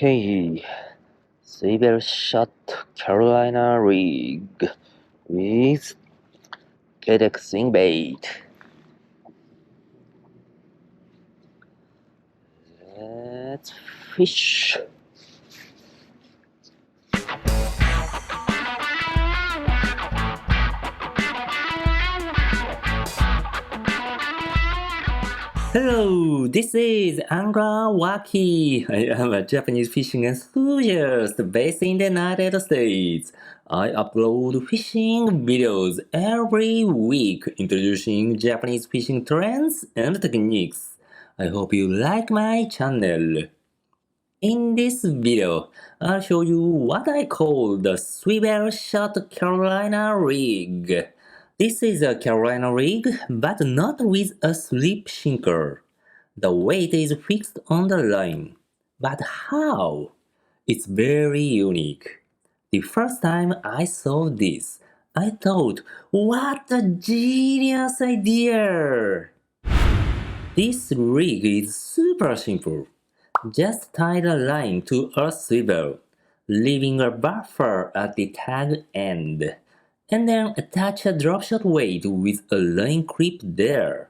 Okay, Swivel shot Carolina rig with Keitech swing bait. Let's fish. Hello, this is Angler Waki. I am a Japanese fishing enthusiast based in the United States. I upload fishing videos every week introducing Japanese fishing trends and techniques. I hope you like my channel. In this video, I'll show you what I call the Swivel shot Carolina rig. This is a Carolina rig, but not with a slip sinker. The weight is fixed on the line. But how? It's very unique. The first time I saw this, I thought, what a genius idea! This rig is super simple. Just tie the line to a swivel, leaving a buffer at the tag end, and then attach a dropshot weight with a line clip there.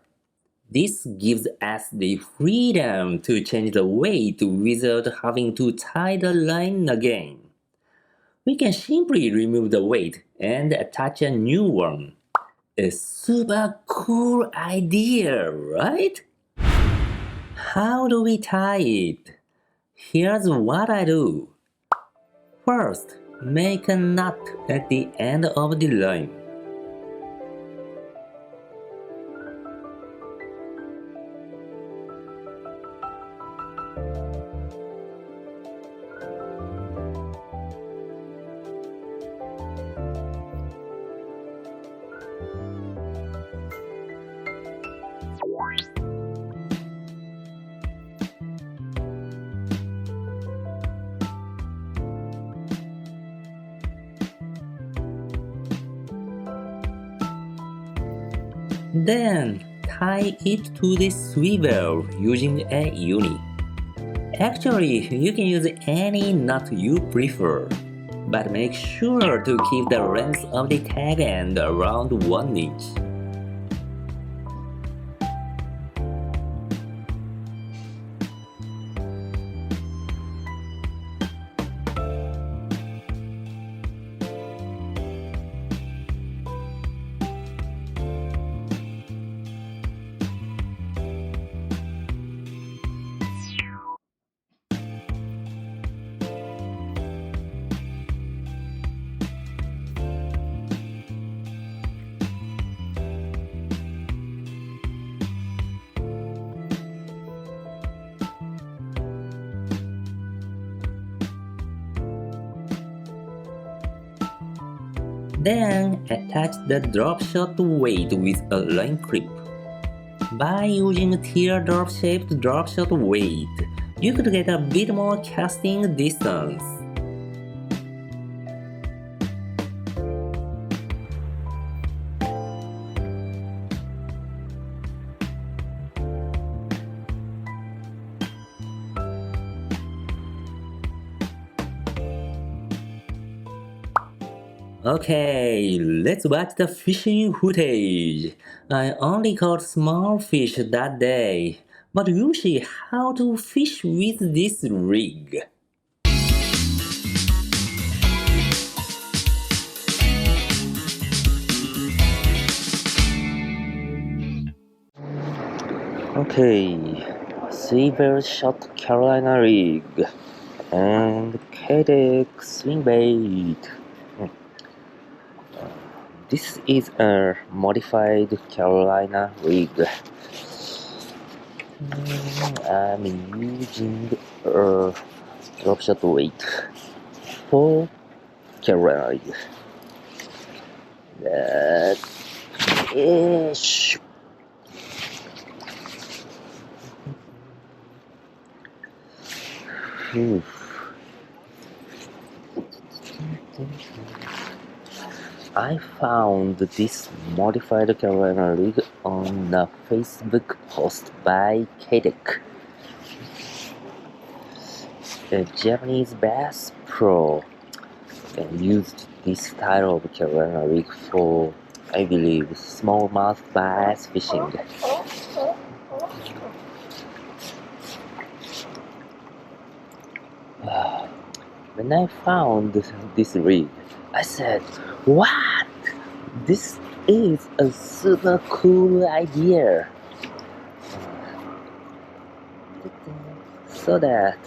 This gives us the freedom to change the weight without having to tie the line again. We can simply remove the weight and attach a new one. A super cool idea, right? How do we tie it? Here's what I do. First, make a knot at the end of the line. Then, tie it to the swivel using a uni. Actually, you can use any knot you prefer, but make sure to keep the length of the tag end around 1 inch. Then attach the dropshot weight with a line clip. By using teardrop-shaped dropshot weight, you could get a bit more casting distance. Okay, let's watch the fishing footage. I only caught small fish that day, but you'll see how to fish with this rig. Okay, Swivel shot Carolina rig and Keitech swing bait. This is a modified Carolina rig. I'm using a dropshot weight for Carolina rig. That-ish. I found this modified Carolina rig on a Facebook post by Keitech. a Japanese bass pro used this style of Carolina rig for, I believe, smallmouth bass fishing. When I found this rig, I said, "What? This is a super cool idea." So that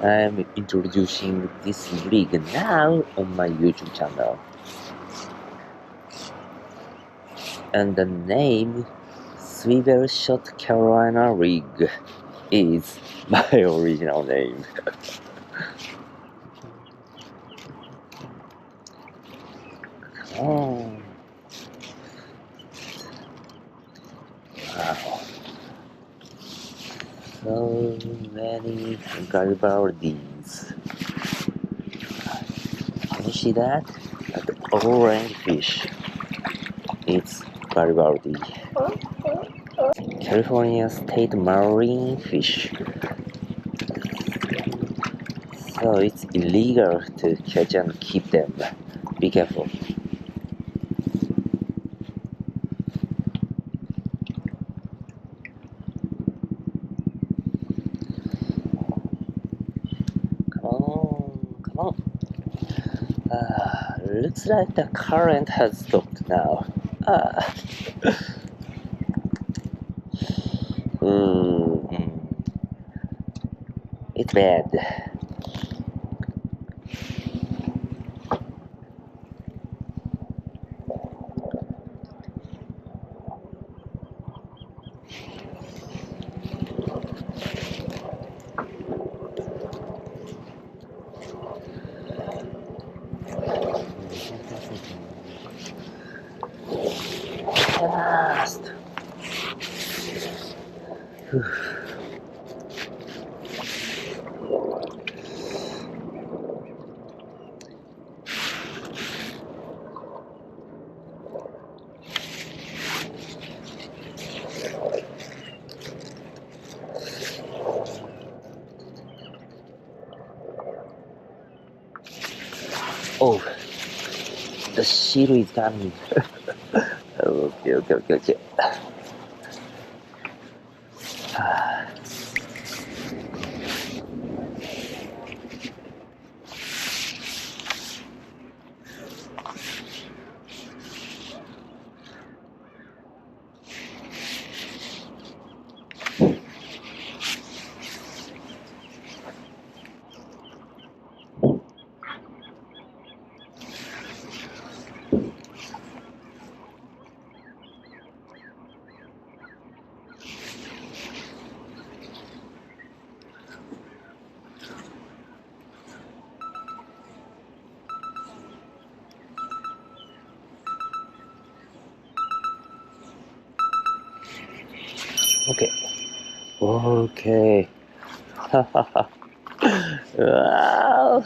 I'm introducing this rig now on my YouTube channel. And the name Swivel Shot Carolina Rig is my original name. Oh. Wow. So many Garibaldis. Can you see that? That orange fish. It's Garibaldi. California state marine fish. So it's illegal to catch and keep them. Be careful. Come on, come on. Looks like the current has stopped now. It's bad. Fast. Oh, the shield is coming. Okay. Okay. Wow.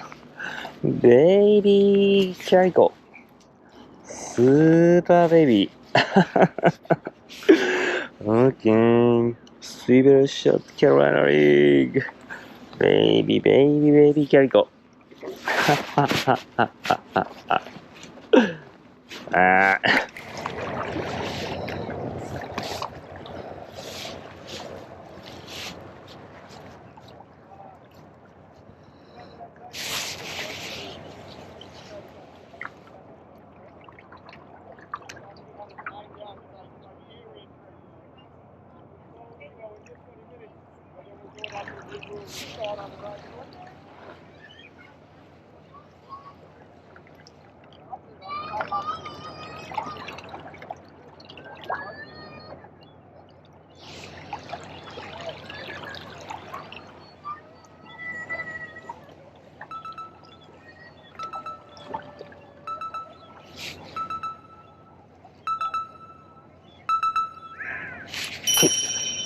Baby Carico. Super baby. Okay. Swivel Shot Carolina Rig. Baby Carico.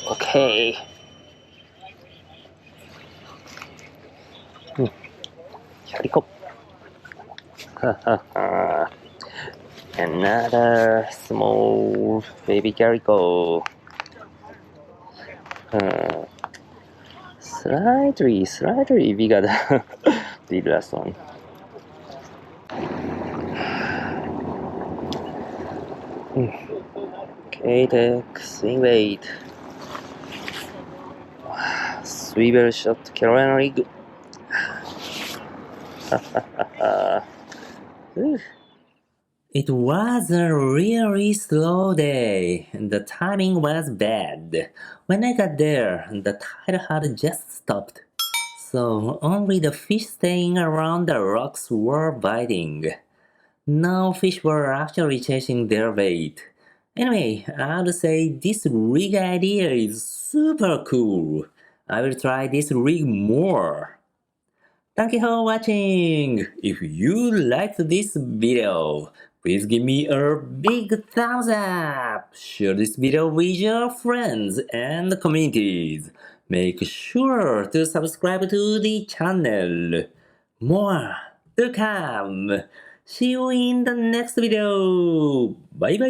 Okay. Carico. Another small baby carico. So slightly bigger than the last one. Keitech swing weight. Swivel shot Carolina rig. It was a really slow day. The timing was bad. When I got there, the tide had just stopped. So only the fish staying around the rocks were biting. No fish were actually chasing their bait. Anyway, I'd say this rig idea is super cool. I will try this rig more. Thank you for watching. If you liked this video, please give me a big thumbs up. Share this video with your friends and communities. Make sure to subscribe to the channel. More to come. See you in the next video. Bye bye.